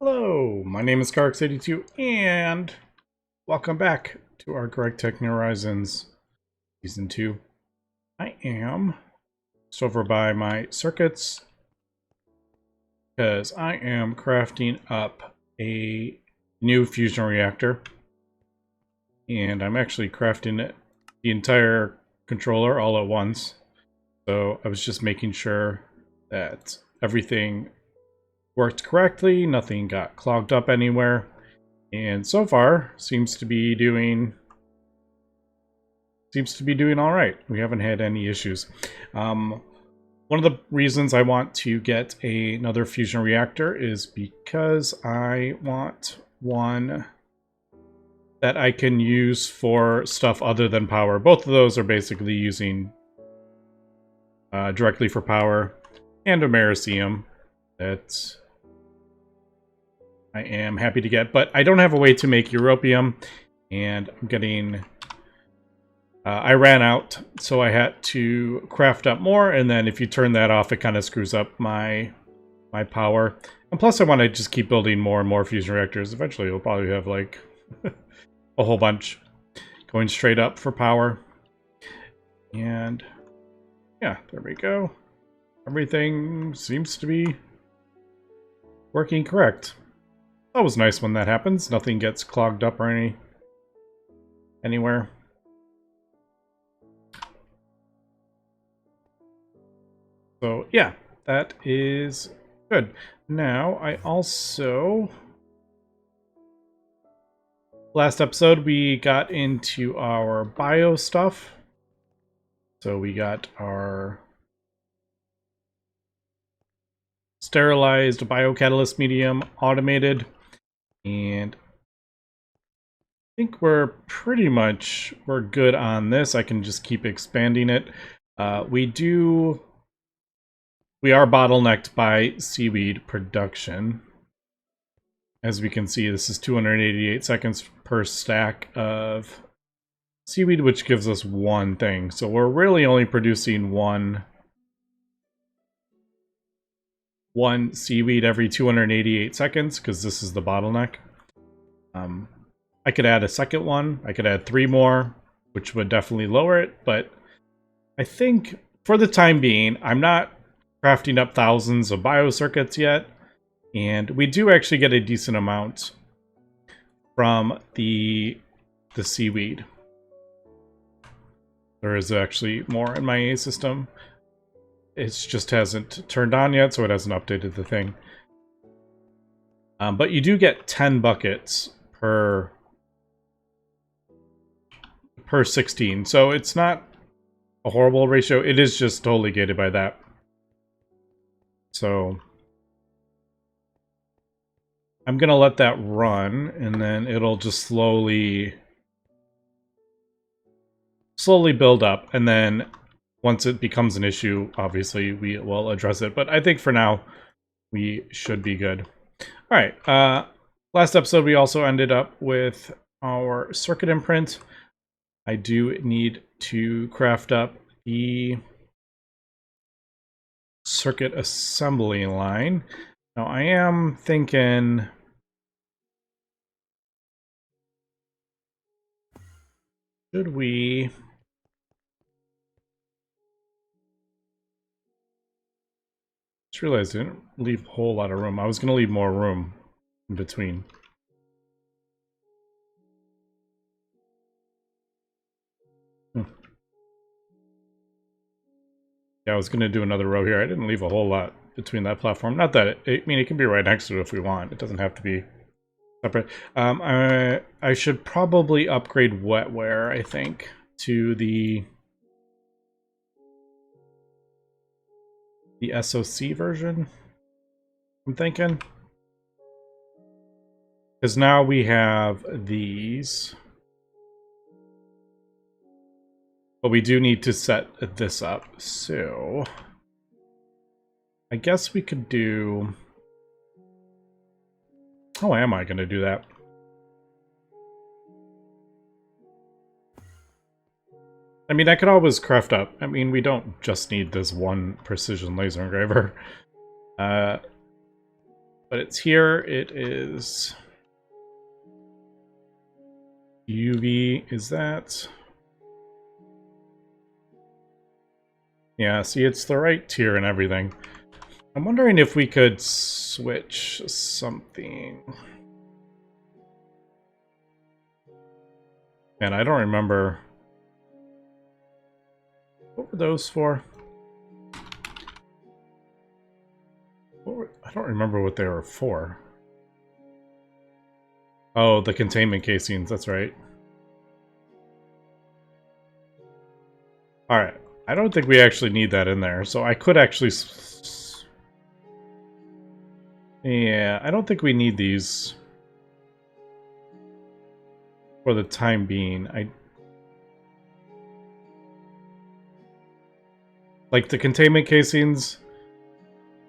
Hello, my name is GregTech, and welcome back to our GregTech New Horizons Season 2. I am just over by my circuits because I am crafting up a new fusion reactor, and I'm actually crafting it, the entire controller all at once. So I was just making sure that everything worked correctly, nothing got clogged up anywhere, and so far seems to be doing all right. We haven't had any issues. One of the reasons I want to get another fusion reactor is because I want one that I can use for stuff other than power. Both of those are basically using directly for power, and Americium that I am happy to get, but I don't have a way to make europium, and I'm getting I ran out, so I had to craft up more, and then if you turn that off, it kind of screws up my power. And plus I want to just keep building more and more fusion reactors. Eventually you'll probably have like a whole bunch going straight up for power. And yeah, there we go. Everything seems to be working correct. That was nice when that happens. Nothing gets clogged up or anywhere. So yeah, that is good. Now, I also... Last episode, we got into our bio stuff. So we got our sterilized biocatalyst medium automated, and I think we're good on this. I can just keep expanding it. We are bottlenecked by seaweed production. As we can see, this is 288 seconds per stack of seaweed, which gives us one thing. So we're really only producing one seaweed every 288 seconds, because this is the bottleneck. I could add a second one. I could add 3 more, which would definitely lower it, but I think for the time being, I'm not crafting up thousands of biocircuits yet, and we do actually get a decent amount from the seaweed. There is actually more in my system. It just hasn't turned on yet, so it hasn't updated the thing. But you do get 10 buckets per 16, so it's not a horrible ratio. It is just totally gated by that. So I'm gonna let that run, and then it'll just slowly build up, and then once it becomes an issue, obviously we will address it. But I think for now we should be good. All right. Last episode we also ended up with our circuit imprint. I do need to craft up the circuit assembly line. Now I am thinking, should we just realized I didn't leave a whole lot of room. I was going to leave more room in between. Yeah, I was going to do another row here. I didn't leave a whole lot between that platform. Not that I mean, it can be right next to it if we want. It doesn't have to be separate. I should probably upgrade wetware, I think, to the SoC version, I'm thinking. Because now we have these. But we do need to set this up, so I guess we could do... How am I going to do that? I mean, I could always craft up. I mean, we don't just need this one precision laser engraver. But it's here. It is UV. Is that? Yeah, see, it's the right tier and everything. I'm wondering if we could switch something. Man, I don't remember. What were those for? I don't remember what they were for. Oh, the containment casings, that's right. Alright, I don't think we actually need that in there, so I could actually... Yeah, I don't think we need these for the time being. Like the containment casings,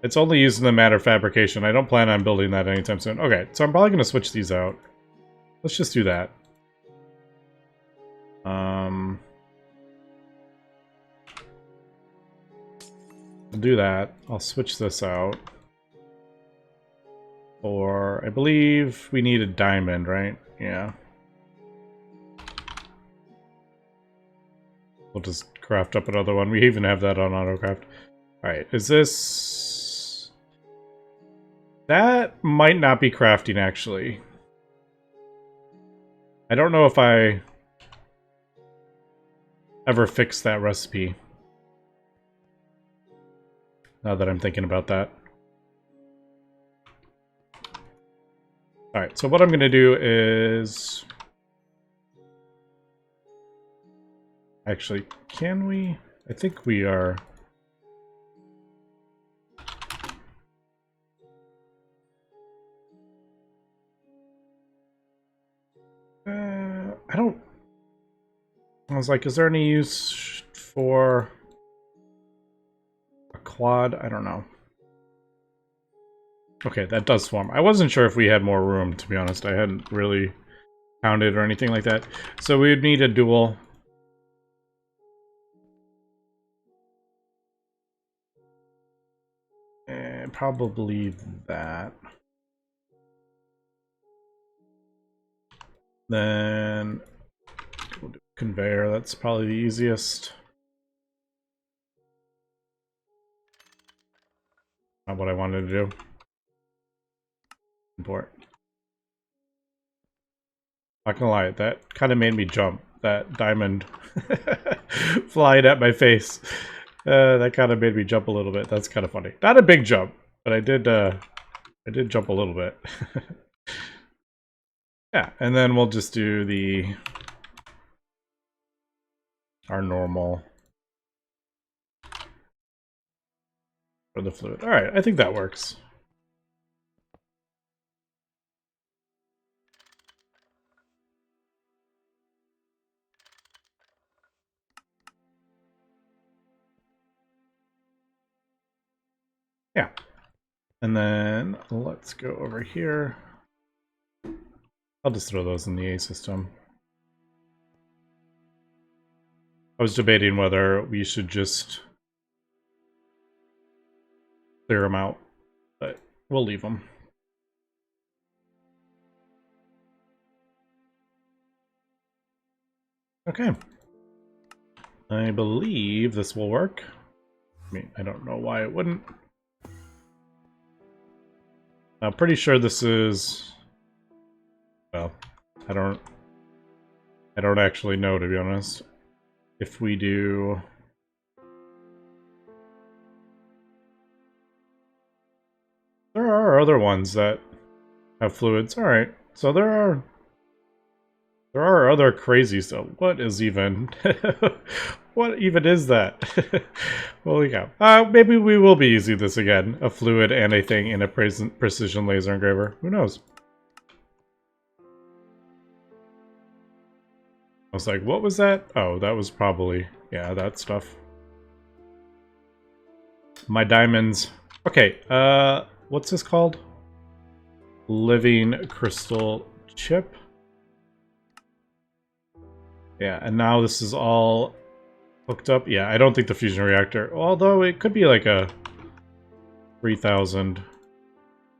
it's only used in the matter fabrication. I don't plan on building that anytime soon. Okay, so I'm probably going to switch these out. Let's just do that. I'll do that. I'll switch this out. Or I believe we need a diamond, right? Yeah. We'll just craft up another one. We even have that on AutoCraft. Alright, is this... That might not be crafting, actually. I don't know if I ever fixed that recipe. Now that I'm thinking about that. Alright, so what I'm going to do is... Actually, can we? I think we are... I don't... I was like, is there any use for a quad? I don't know. Okay, that does swarm. I wasn't sure if we had more room, to be honest. I hadn't really counted or anything like that. So we would need a dual. And probably that. Then we'll do conveyor. That's probably the easiest. Not what I wanted to do. Import. Not gonna lie, that kind of made me jump. That diamond flying at my face. That kind of made me jump a little bit. That's kind of funny. Not a big jump, but I did jump a little bit. Yeah, and then we'll just do our normal for the fluid. All right, I think that works. Yeah. And then let's go over here. I'll just throw those in the A system. I was debating whether we should just clear them out, but we'll leave them. Okay. I believe this will work. I mean, I don't know why it wouldn't. I'm pretty sure this is... Well, I don't actually know, to be honest. If we do... There are other ones that have fluids. Alright, so there are other crazy stuff. What is even... What even is that? Holy cow. Maybe we will be using this again. A fluid and a thing in a precision laser engraver. Who knows? I was like, what was that? Oh, that was probably... Yeah, that stuff. My diamonds. Okay, what's this called? Living crystal chip. Yeah, and now this is all hooked up. Yeah, I don't think the fusion reactor, although it could be like a 3000.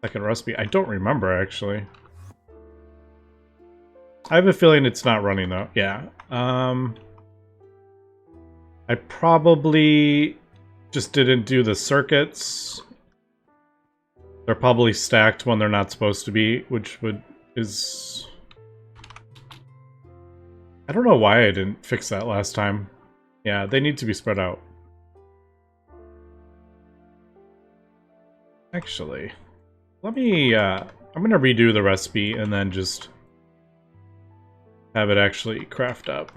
Second recipe. I don't remember, actually. I have a feeling it's not running, though. Yeah. I probably just didn't do the circuits. They're probably stacked when they're not supposed to be, which is... I don't know why I didn't fix that last time. Yeah, they need to be spread out. Actually, let me, I'm gonna redo the recipe and then just have it actually craft up.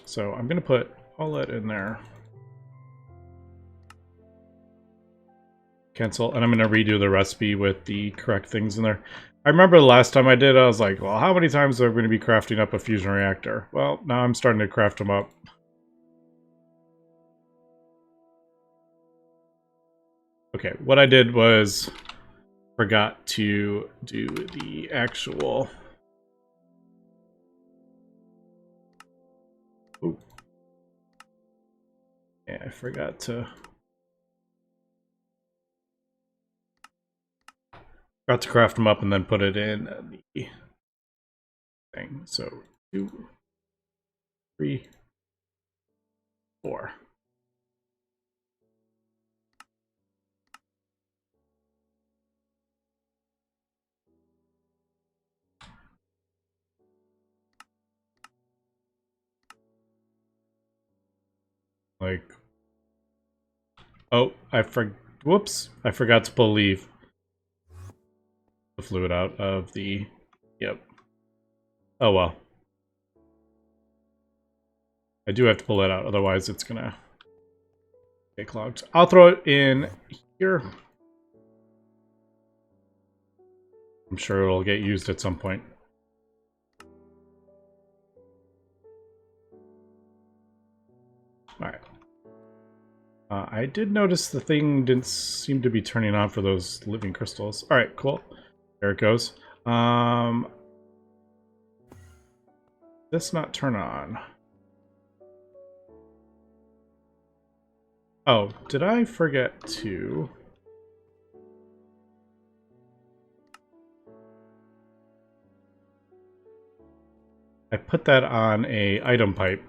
So I'm gonna put all that in there. Cancel, and I'm gonna redo the recipe with the correct things in there. I remember the last time I did, I was like, well, how many times are we gonna be crafting up a fusion reactor? Well, now I'm starting to craft them up. Okay, what I did was forgot to do the actual... Ooh. Yeah, I forgot to craft them up and then put it in the thing. So 2, 3, 4. Like, oh, whoops, I forgot to pull the fluid out of the, yep. Oh well. I do have to pull it out, otherwise it's gonna get clogged. I'll throw it in here. I'm sure it'll get used at some point. Alright. I did notice the thing didn't seem to be turning on for those living crystals. Alright, cool. There it goes. This not turn on. Oh, did I forget to... I put that on a item pipe,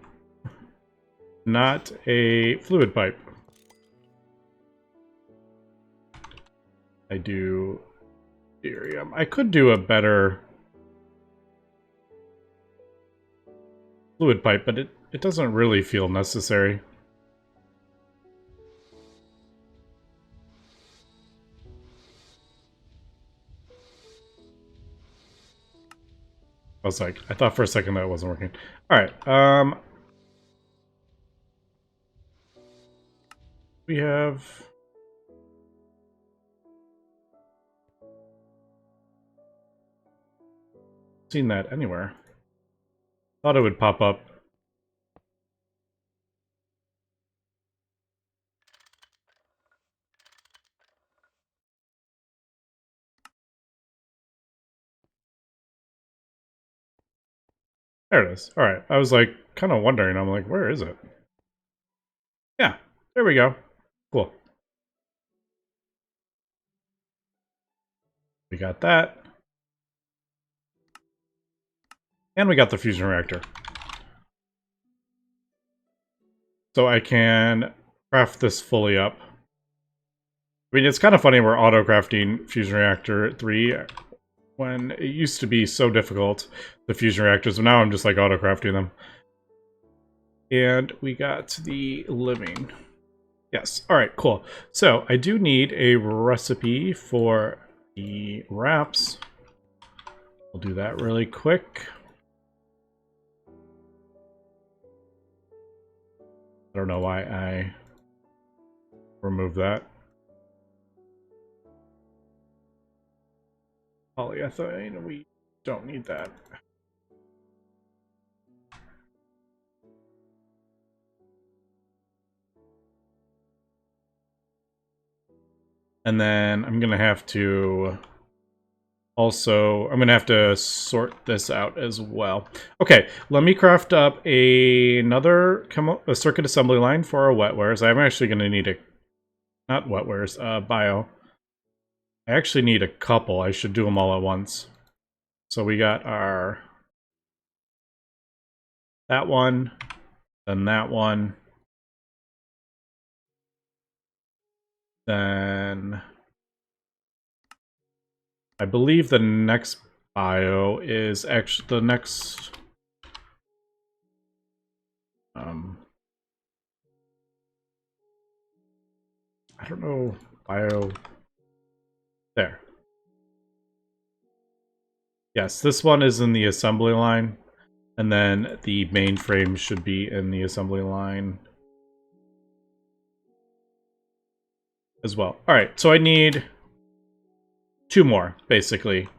not a fluid pipe. I do Ethereum. I could do a better fluid pipe, but it doesn't really feel necessary. I was like, I thought for a second that wasn't working. Alright, we have... seen that anywhere. Thought it would pop up. There it is. Alright, I was like, kind of wondering. I'm like, where is it? Yeah, there we go. Cool. We got that. And we got the fusion reactor. So I can craft this fully up. I mean, it's kind of funny we're auto-crafting Fusion Reactor 3 when it used to be so difficult, the fusion reactors, but now I'm just like auto-crafting them. And we got the living. Yes, alright, cool. So I do need a recipe for the wraps. We'll do that really quick. I don't know why I removed that. Polyethylene, we don't need that. And then I'm gonna have to also, I'm gonna have to sort this out as well. Okay, let me craft up another circuit assembly line for our wetwares. I'm actually gonna need a not wetwares, bio. I actually need a couple. I should do them all at once. So we got our that one, then that one, then I believe the next bio is actually the next I don't know, bio there. Yes, this one is in the assembly line, and then the mainframe should be in the assembly line as well. All right, so I need 2 more, basically.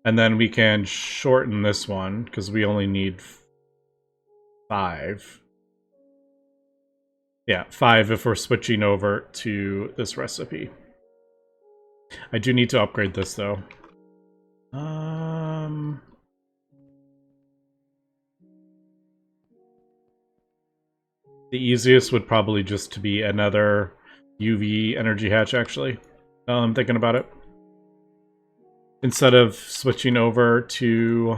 And then we can shorten this one, because we only need 5. Yeah, 5 if we're switching over to this recipe. I do need to upgrade this, though. The easiest would probably just to be another UV energy hatch, actually. I'm thinking about it. Instead of switching over to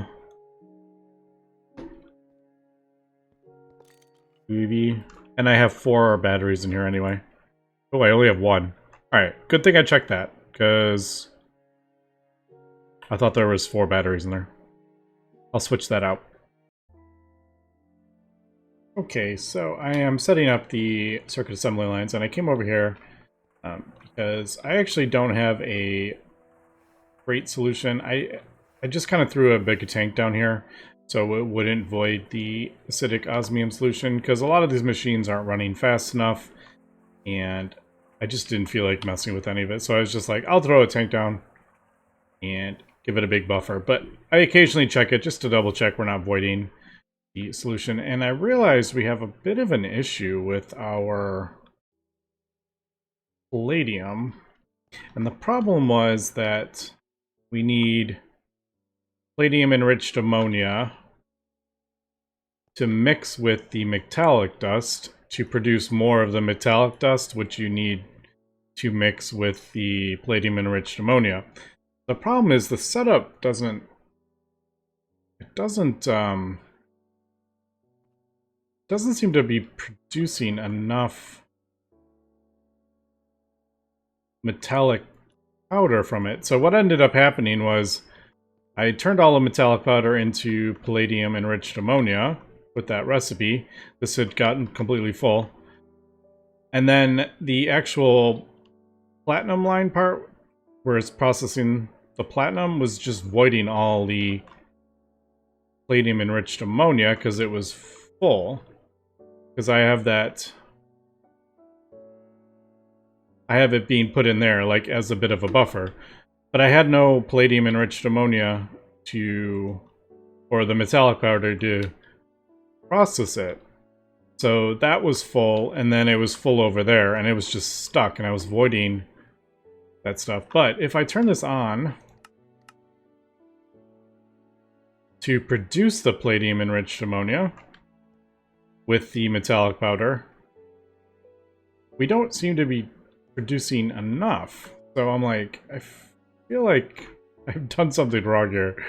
UV. And I have 4 batteries in here anyway. Oh, I only have 1. Alright, good thing I checked that, because I thought there was 4 batteries in there. I'll switch that out. Okay, so I am setting up the circuit assembly lines, and I came over here because I actually don't have a great solution. I just kind of threw a big tank down here so it wouldn't void the acidic osmium solution, because a lot of these machines aren't running fast enough, and I just didn't feel like messing with any of it. So I was just like, I'll throw a tank down and give it a big buffer. But I occasionally check it just to double check we're not voiding the solution. And I realized we have a bit of an issue with our palladium. And the problem was that we need palladium-enriched ammonia to mix with the metallic dust to produce more of the metallic dust, which you need to mix with the palladium-enriched ammonia. The problem is the setup doesn't seem to be producing enough metallic powder from it. So what ended up happening was I turned all the metallic powder into palladium-enriched ammonia with that recipe. This had gotten completely full. And then the actual platinum line part, where it's processing the platinum, was just voiding all the palladium-enriched ammonia because it was full. Because I have that... I have it being put in there, like, as a bit of a buffer. But I had no palladium-enriched ammonia to... or the metallic powder to process it. So that was full, and then it was full over there, and it was just stuck, and I was voiding that stuff. But if I turn this on to produce the palladium-enriched ammonia with the metallic powder, we don't seem to be producing enough. So I'm like, I feel like I've done something wrong here.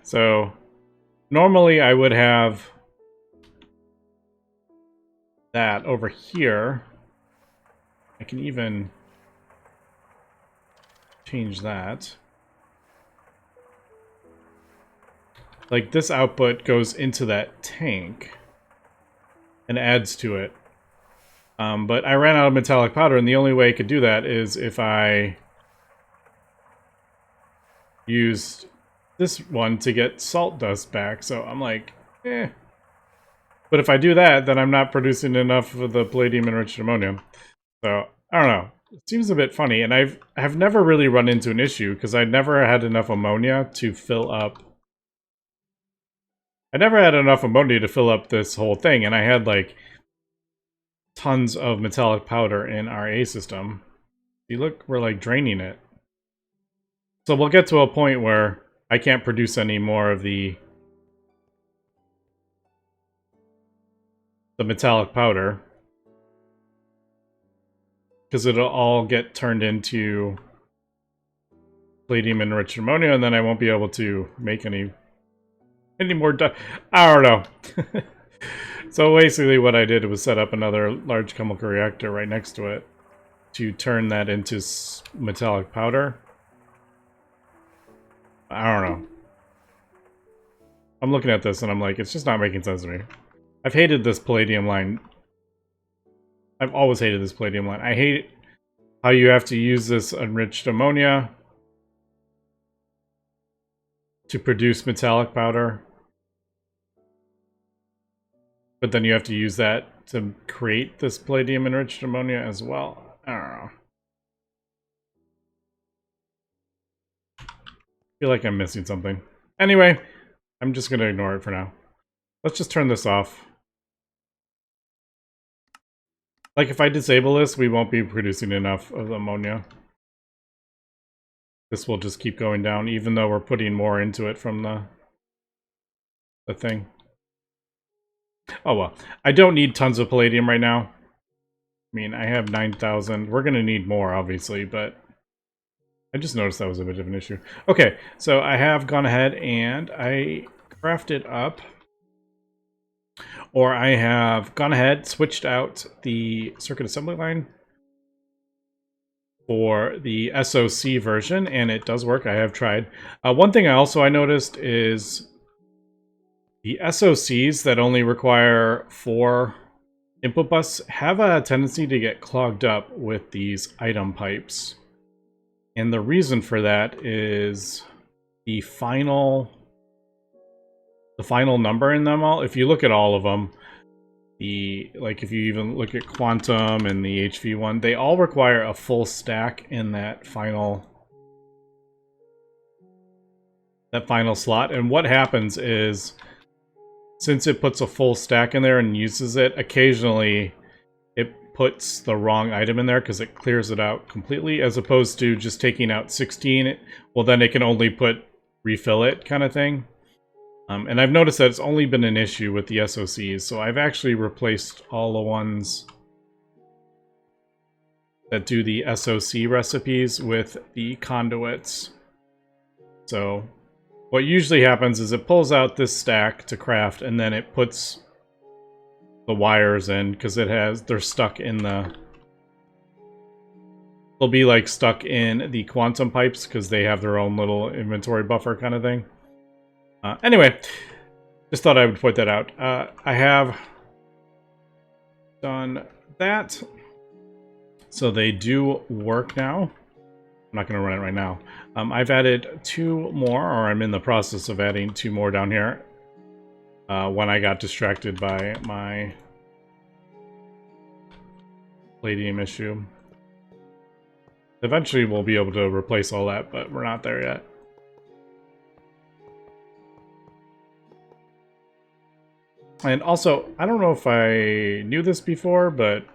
So normally I would have that over here. I can even change that. Like, this output goes into that tank and adds to it. But I ran out of metallic powder, and the only way I could do that is if I used this one to get salt dust back. So I'm like, eh. But if I do that, then I'm not producing enough of the palladium-enriched ammonium. So, I don't know. It seems a bit funny, and I've never really run into an issue, because I never had enough ammonia to fill up... I never had enough ammonia to fill up this whole thing, and I had, like, tons of metallic powder in our A system. See, look, we're, like, draining it. So we'll get to a point where I can't produce any more of the metallic powder. because it'll all get turned into palladium enriched ammonia, and then I won't be able to make any more. I don't know. So basically, what I did was set up another large chemical reactor right next to it to turn that into metallic powder. I don't know. I'm looking at this and I'm like, it's just not making sense to me. I've hated this palladium line. I've always hated this palladium line. I hate how you have to use this enriched ammonia to produce metallic powder. But then you have to use that to create this palladium enriched ammonia as well. I don't know. I feel like I'm missing something. Anyway, I'm just going to ignore it for now. Let's just turn this off. Like, if I disable this, we won't be producing enough of ammonia. This will just keep going down, even though we're putting more into it from the thing. Oh well. I don't need tons of palladium right now. I mean, I have 9,000. We're going to need more, obviously, but I just noticed that was a bit of an issue. Okay, so I have gone ahead and I crafted up, or I have gone ahead, switched out the circuit assembly line for the SoC version, and it does work. I have tried. One thing I noticed is the SoCs that only require 4 input bus have a tendency to get clogged up with these item pipes. And the reason for that is the final number in them all. If you look at all of them, if you even look at Quantum and the HV one, they all require a full stack in that final slot. And what happens is, since it puts a full stack in there and uses it, occasionally it puts the wrong item in there because it clears it out completely, as opposed to just taking out 16. Well, then it can only refill it kind of thing. And I've noticed that it's only been an issue with the SoCs, so I've actually replaced all the ones that do the SoC recipes with the conduits. So what usually happens is it pulls out this stack to craft, and then it puts the wires in, because they're stuck in they'll be like stuck in the quantum pipes because they have their own little inventory buffer kind of thing. Anyway, just thought I would point that out. I have done that, so they do work now. I'm not going to run it right now. I've added 2 more, or I'm in the process of adding 2 more down here when I got distracted by my palladium issue. Eventually we'll be able to replace all that, but we're not there yet. And also, I don't know if I knew this before, but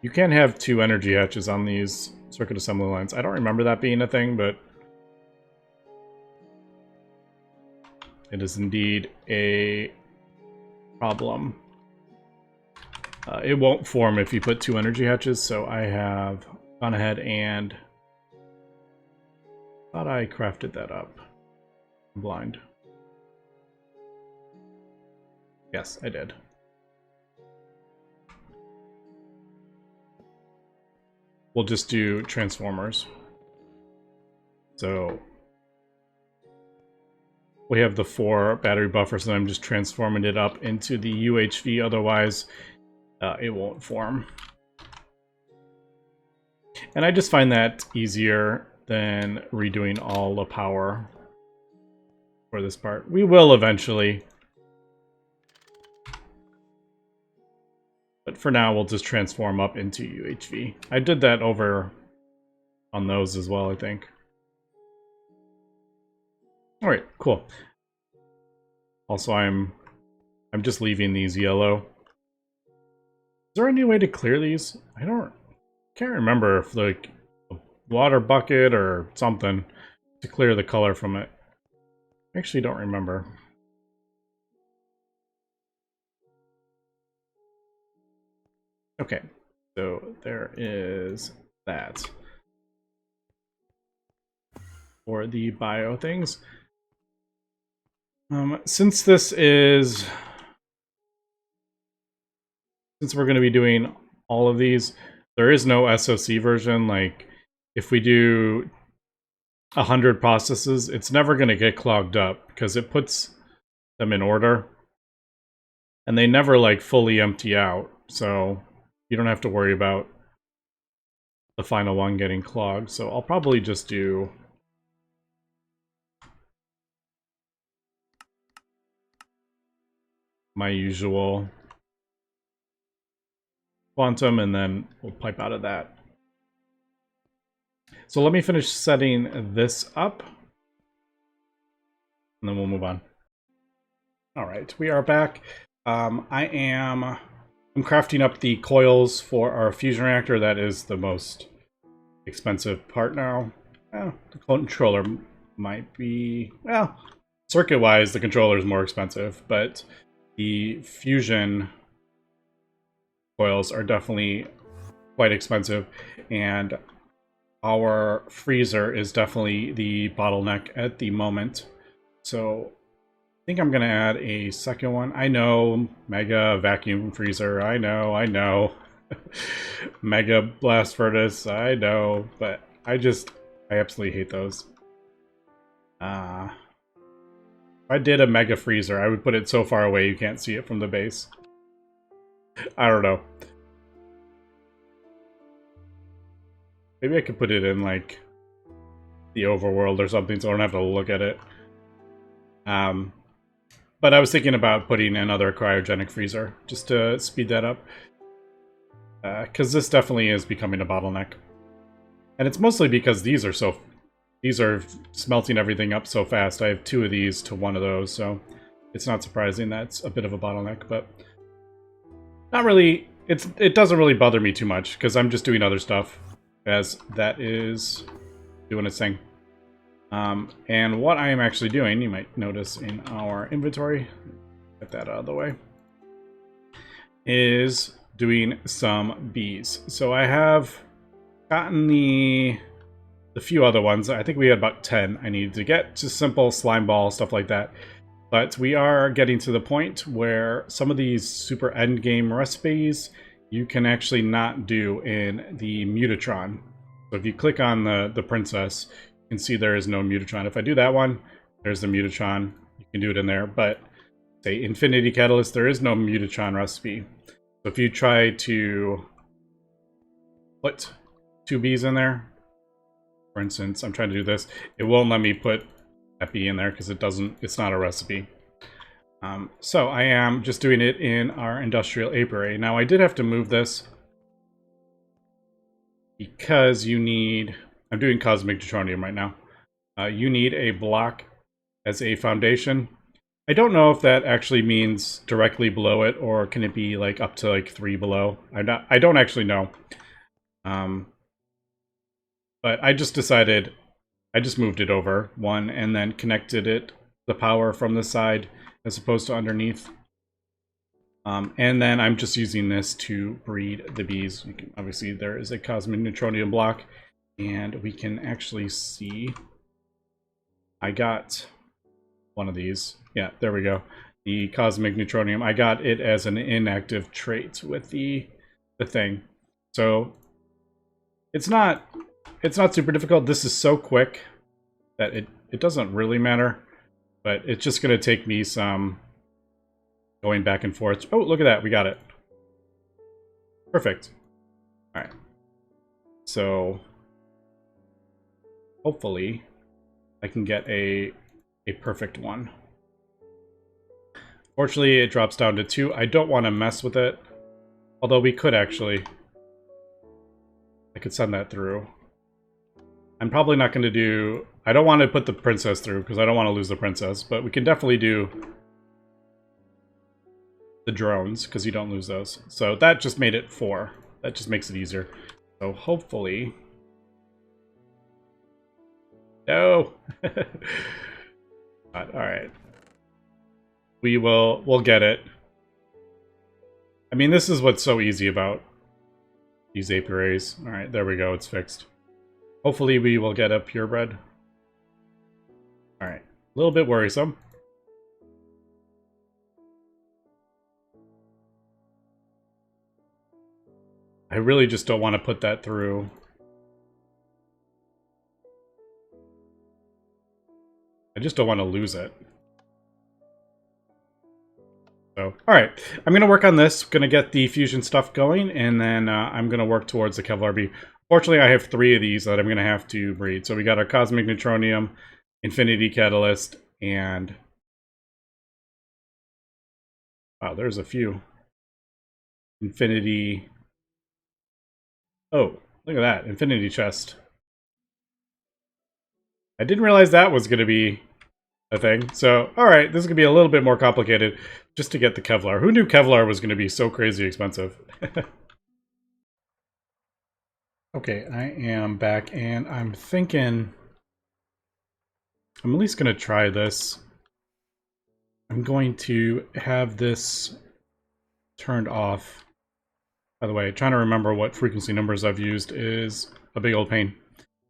you can have 2 energy hatches on these circuit assembly lines. I don't remember that being a thing, but it is indeed a problem. It won't form if you put 2 energy hatches, so I have gone ahead and thought I crafted that up. I'm blind. Yes, I did. We'll just do transformers. So we have the 4 battery buffers, and I'm just transforming it up into the UHV, otherwise it won't form. And I just find that easier than redoing all the power for this part. We will eventually, but for now we'll just transform up into UHV. I did that over on those as well, I think. Alright, cool. Also, I'm just leaving these yellow. Is there any way to clear these? Can't remember if like a water bucket or something to clear the color from it. I actually don't remember. Okay. So there is that for the bio things. Since we're going to be doing all of these, there is no SoC version. Like, if we do 100 processes, it's never going to get clogged up because it puts them in order. And they never, like, fully empty out. So you don't have to worry about the final one getting clogged. So I'll probably just do my usual quantum, and then we'll pipe out of that. So let me finish setting this up, and then we'll move on. All right, we are back. I'm crafting up the coils for our fusion reactor. That is the most expensive part now. The controller might be, well, circuit-wise, the controller is more expensive, but the fusion coils are definitely quite expensive, and our freezer is definitely the bottleneck at the moment. So I think I'm gonna add a second one. I know, mega vacuum freezer, I know. Mega blast furnace, I know, but I absolutely hate those. If I did a mega freezer, I would put it so far away you can't see it from the base. I don't know. Maybe I could put it in, like, the overworld or something so I don't have to look at it. But I was thinking about putting another cryogenic freezer just to speed that up. Because this definitely is becoming a bottleneck. And it's mostly because these are smelting everything up so fast. I have 2 of these to 1 of those, so it's not surprising that's a bit of a bottleneck, but not really. It doesn't really bother me too much because I'm just doing other stuff as that is doing its thing. And what I am actually doing, you might notice in our inventory, get that out of the way, is doing some bees. So I have gotten the few other ones. I think we had about 10 I needed to get, just simple slime ball, stuff like that. But we are getting to the point where some of these super end game recipes you can actually not do in the Mutatron. So if you click on the princess, you can see there is no Mutatron. If I do that one, there's the Mutatron. You can do it in there. But say Infinity Catalyst, there is no Mutatron recipe. So if you try to put 2 bees in there, for instance, I'm trying to do this, it won't let me put that bee in there because it's not a recipe. So I am just doing it in our industrial apiary. Now I did have to move this because I'm doing cosmic deuteronium right now. You need a block as a foundation. I don't know if that actually means directly below it, or can it be like up to like 3 below. I don't actually know. But I just decided, I just moved it over 1 and then connected the power from the side as opposed to underneath. And then I'm just using this to breed the bees. Obviously there is a cosmic neutronium block, and we can actually see I got one of these. Yeah, there we go. The cosmic neutronium. I got it as an inactive trait with the thing. So it's not super difficult. This is so quick that it doesn't really matter, but it's just going to take me some going back and forth. Oh, look at that. We got it. Perfect. All right. So hopefully I can get a perfect one. Fortunately, it drops down to 2. I don't want to mess with it. Although we could actually. I could send that through. I'm probably not going to do... I don't want to put the princess through because I don't want to lose the princess. But we can definitely do the drones because you don't lose those. So that just made it 4. That just makes it easier. So hopefully... No! Alright. We'll get it. I mean, this is what's so easy about these apiaries. All right, there we go. It's fixed. Hopefully we will get a purebred. All right, a little bit worrisome. I really just don't want to put that through. I just don't want to lose it. So, all right, I'm going to work on this. Going to get the fusion stuff going, and then I'm going to work towards the Kevlar B. Fortunately, I have 3 of these that I'm going to have to breed. So we got our Cosmic Neutronium, Infinity Catalyst, and... wow, there's a few. Infinity... oh, look at that. Infinity Chest. I didn't realize that was going to be a thing. So, alright, this is going to be a little bit more complicated just to get the Kevlar. Who knew Kevlar was going to be so crazy expensive? Okay, I am back, and I'm thinking... I'm at least going to try this. I'm going to have this turned off. By the way, trying to remember what frequency numbers I've used is a big old pain.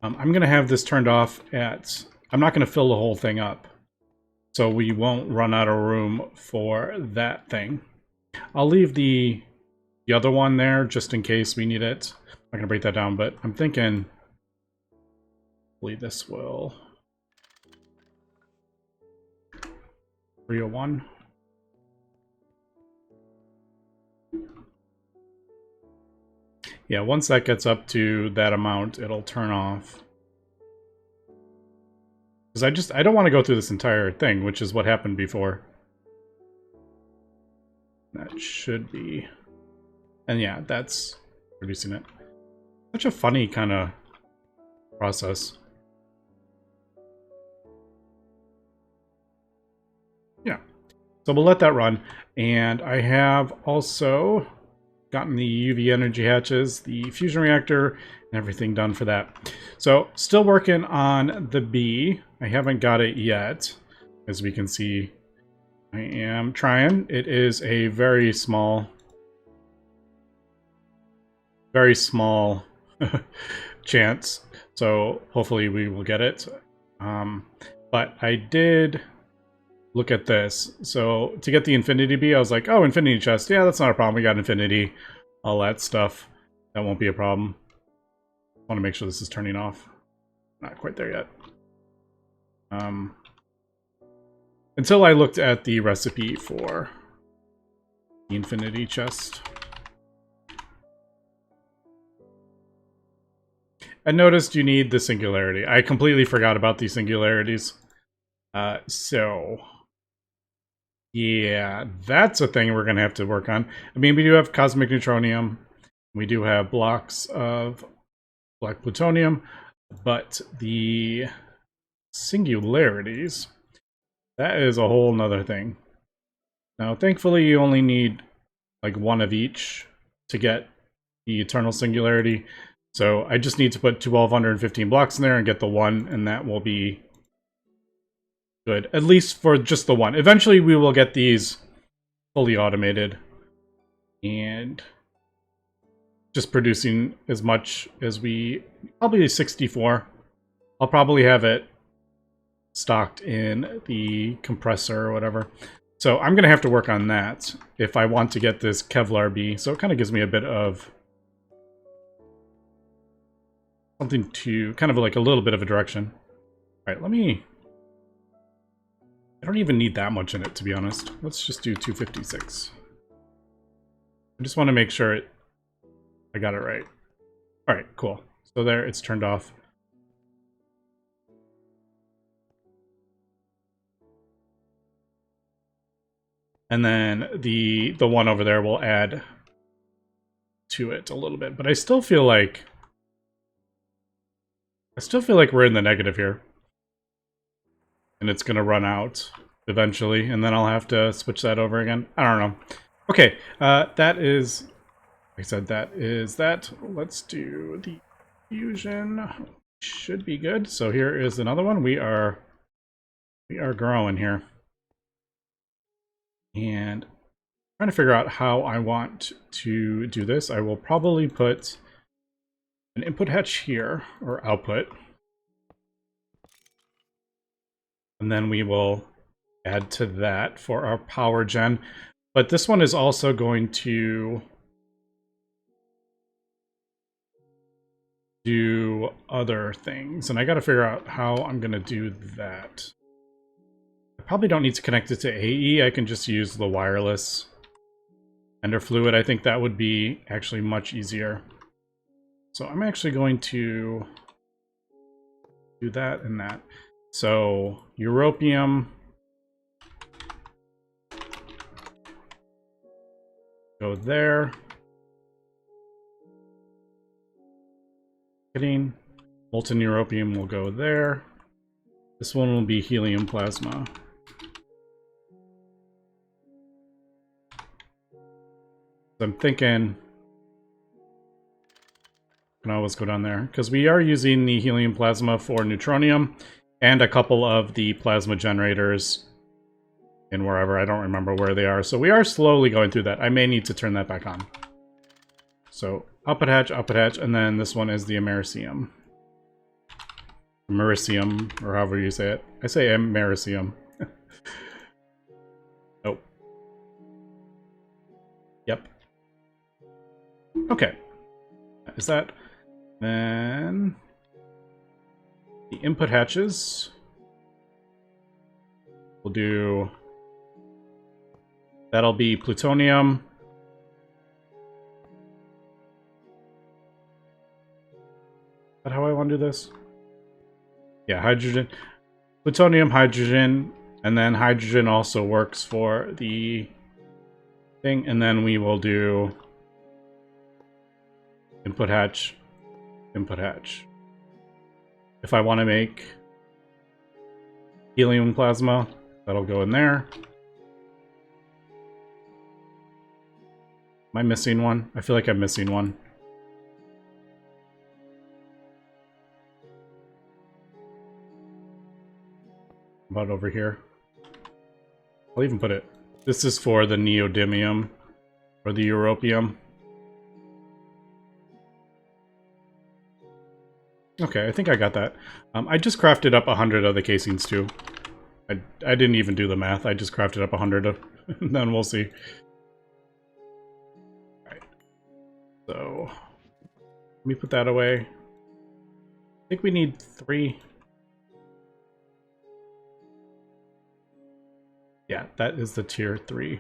I'm going to have this turned off at... I'm not going to fill the whole thing up, so we won't run out of room for that thing. I'll leave the other one there just in case we need it. I'm not going to break that down, but I'm thinking... hopefully this will... 301. Yeah, once that gets up to that amount, it'll turn off. Because I don't want to go through this entire thing, which is what happened before. That should be... and yeah, that's producing it. Such a funny kind of process. Yeah. So we'll let that run. And I have also gotten the UV energy hatches, the fusion reactor, and everything done for that. So still working on the B. I haven't got it yet. As we can see, I am trying. It is a very small chance. So hopefully we will get it. But I did look at this. So to get the Infinity B, I was like, oh, Infinity Chest. Yeah, that's not a problem. We got Infinity, all that stuff. That won't be a problem. I want to make sure this is turning off. Not quite there yet. Until I looked at the recipe for the Infinity Chest. I noticed you need the Singularity. I completely forgot about these Singularities. So... yeah, that's a thing we're going to have to work on. I mean, we do have Cosmic Neutronium. We do have blocks of Black Plutonium. But the Singularities, that is a whole nother thing. Now, thankfully, you only need like 1 of each to get the Eternal Singularity. So I just need to put 1,215 blocks in there and get the 1, and that will be good, at least for just the 1. Eventually we will get these fully automated and just producing as much as we... probably 64. I'll probably have it stocked in the compressor or whatever. So I'm going to have to work on that if I want to get this Kevlar B. So it kind of gives me a bit of something to... kind of like a little bit of a direction. Alright, let me... I don't even need that much in it, to be honest. Let's just do 256. I just want to make sure I got it right. Alright, cool. So there, it's turned off. And then the one over there will add to it a little bit. But I still feel like we're in the negative here. And it's going to run out eventually, and then I'll have to switch that over again. I don't know. Okay, that is... like I said, that is that. Let's do the fusion. Should be good. So here is another one. We are growing here. And trying to figure out how I want to do this. I will probably put an input hatch here, or output. And then we will add to that for our power gen. But this one is also going to do other things. And I got to figure out how I'm going to do that. I probably don't need to connect it to AE. I can just use the wireless Ender fluid. I think that would be actually much easier. So I'm actually going to do that and that. So europium, go there. Hitting molten europium will go there. This one will be helium plasma. I'm thinking I can always go down there because we are using the helium plasma for neutronium and a couple of the plasma generators in wherever. I don't remember where they are. So we are slowly going through that. I may need to turn that back on. So output hatch, and then this one is the americium. Americium, or however you say it. I say americium. Nope. Yep. Okay. Is that? Then the input hatches. We'll do. That'll be plutonium. Is that how I want to do this? Yeah, hydrogen. Plutonium, hydrogen, and then hydrogen also works for the thing, and then we will do input hatch, input hatch. If I want to make helium plasma, that'll go in there. Am I missing one? I feel like I'm missing one. About over here. I'll even put it. This is for the neodymium or the europium. Okay, I think I got that. I just crafted up 100 of the casings too. I didn't even do the math. I just crafted up 100 of, and then we'll see. All right. So let me put that away. I think we need 3. Yeah, that is the tier 3.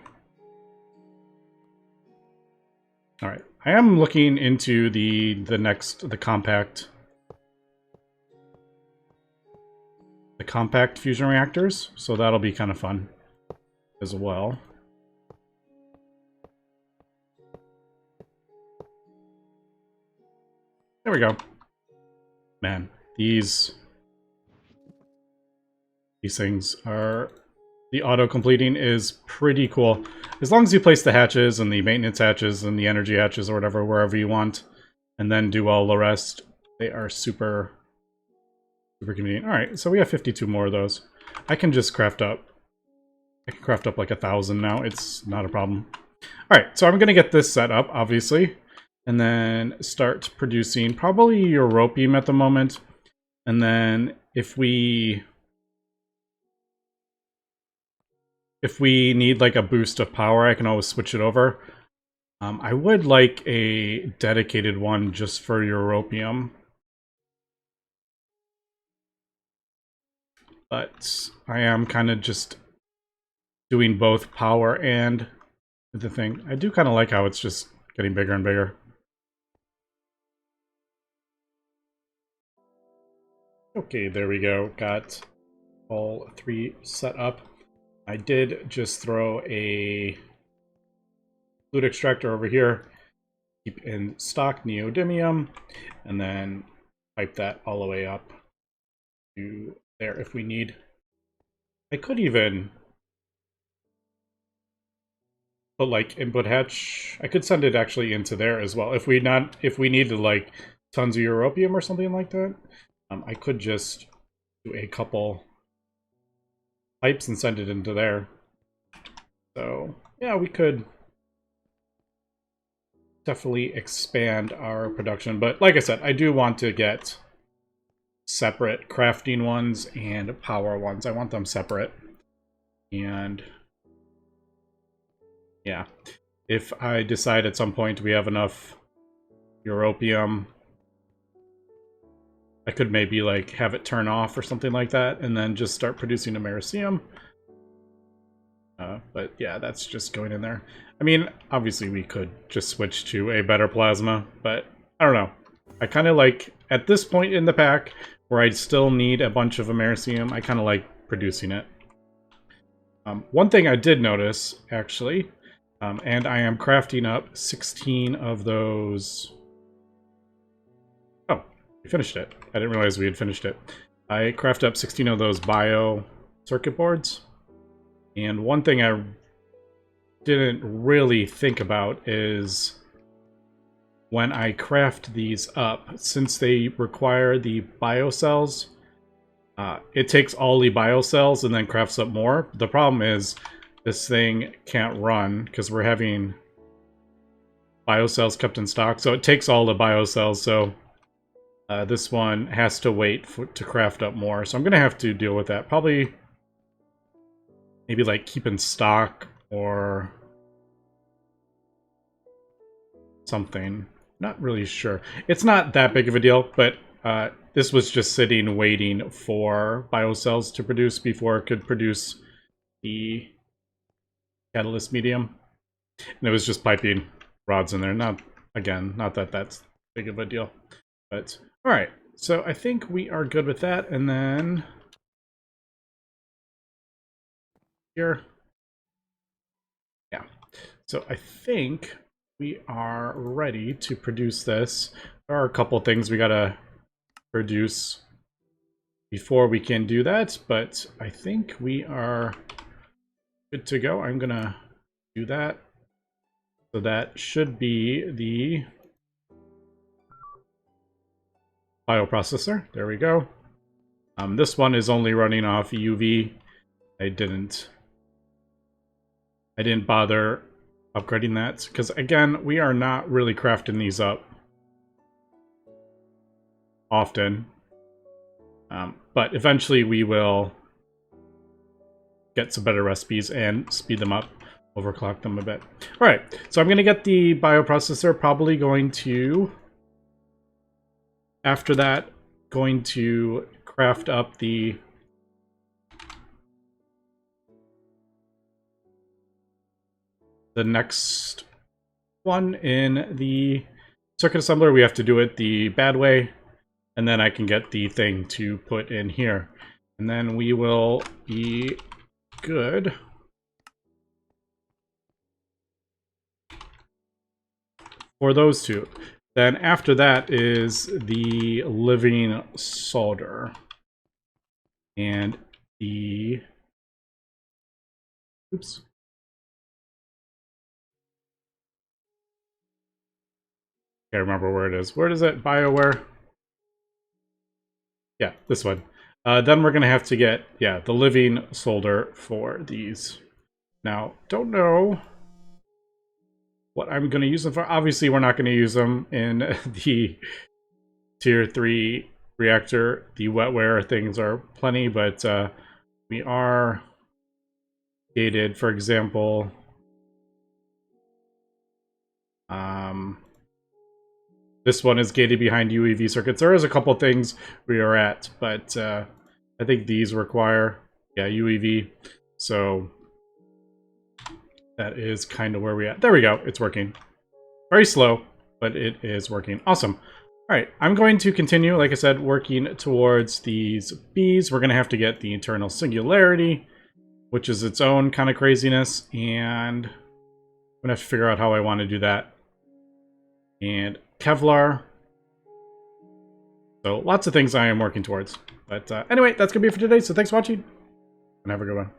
All right, I am looking into the compact fusion reactors, so that'll be kind of fun as well. There we go. Man, these things are... The auto-completing is pretty cool. As long as you place the hatches and the maintenance hatches and the energy hatches or whatever, wherever you want, and then do all the rest, they are super convenient. Alright, so we have 52 more of those. I can just craft up. I can craft up like 1,000 now. It's not a problem. Alright, so I'm going to get this set up, obviously, and then start producing probably europium at the moment. And then if we need like a boost of power, I can always switch it over. I would like a dedicated one just for europium. But I am kind of just doing both power and the thing. I do kind of like how it's just getting bigger and bigger. Okay, there we go. Got all 3 set up. I did just throw a fluid extractor over here, keep in stock neodymium, and then pipe that all the way up to there if we need. I could even put like input hatch. I could send it actually into there as well if we needed like tons of europium or something like that. I could just do a couple pipes and send it into there. So yeah, we could definitely expand our production. But like I said, I do want to get separate crafting ones and power ones. I want them separate. And yeah, if I decide at some point we have enough europium, I could maybe like have it turn off or something like that, and then just start producing Americium. But yeah, that's just going in there. I mean, obviously we could just switch to a better plasma, but I don't know. I kind of like, at this point in the pack, where I still need a bunch of Americium, I kind of like producing it. One thing I did notice, actually, and I am crafting up 16 of those... Oh, we finished it. I didn't realize we had finished it. I crafted up 16 of those bio circuit boards. And one thing I didn't really think about is when I craft these up, since they require the biocells, it takes all the biocells and then crafts up more. The problem is this thing can't run because we're having biocells kept in stock. So it takes all the biocells, so this one has to wait to craft up more. So I'm going to have to deal with that. Probably maybe like keep in stock or something. Not really sure. It's not that big of a deal, but this was just sitting waiting for biocells to produce before it could produce the catalyst medium. And it was just piping rods in there. Not, again, not that that's big of a deal. But, alright. So I think we are good with that. And then here. Yeah. So I think we are ready to produce this. There are a couple things we gotta produce before we can do that, but I think we are good to go. I'm gonna do that. So that should be the bioprocessor. There we go. This one is only running off UV. I didn't bother upgrading that because, again, we are not really crafting these up often. But eventually we will get some better recipes and speed them up, overclock them a bit. All right, so I'm going to get the bioprocessor, probably going to, after that, going to craft up the next one in the circuit assembler. We have to do it the bad way, and then I can get the thing to put in here. And then we will be good. For those two. Then after that is the living solder. And the... Oops. Can't remember where it is. Where is it? BioWare? Yeah, this one. Then we're going to have to get, yeah, the living solder for these. Now, don't know what I'm going to use them for. Obviously, we're not going to use them in the tier 3 reactor. The wetware things are plenty, but we are gated, for example. This one is gated behind UEV circuits. There is a couple things we are at, but I think these require, yeah, UEV. So that is kind of where we're at. There we go. It's working. Very slow, but it is working. Awesome. All right, I'm going to continue, like I said, working towards these bees. We're going to have to get the internal singularity, which is its own kind of craziness, and I'm going to have to figure out how I want to do that. And Kevlar. So lots of things I am working towards. But anyway, that's going to be it for today. So thanks for watching, and have a good one.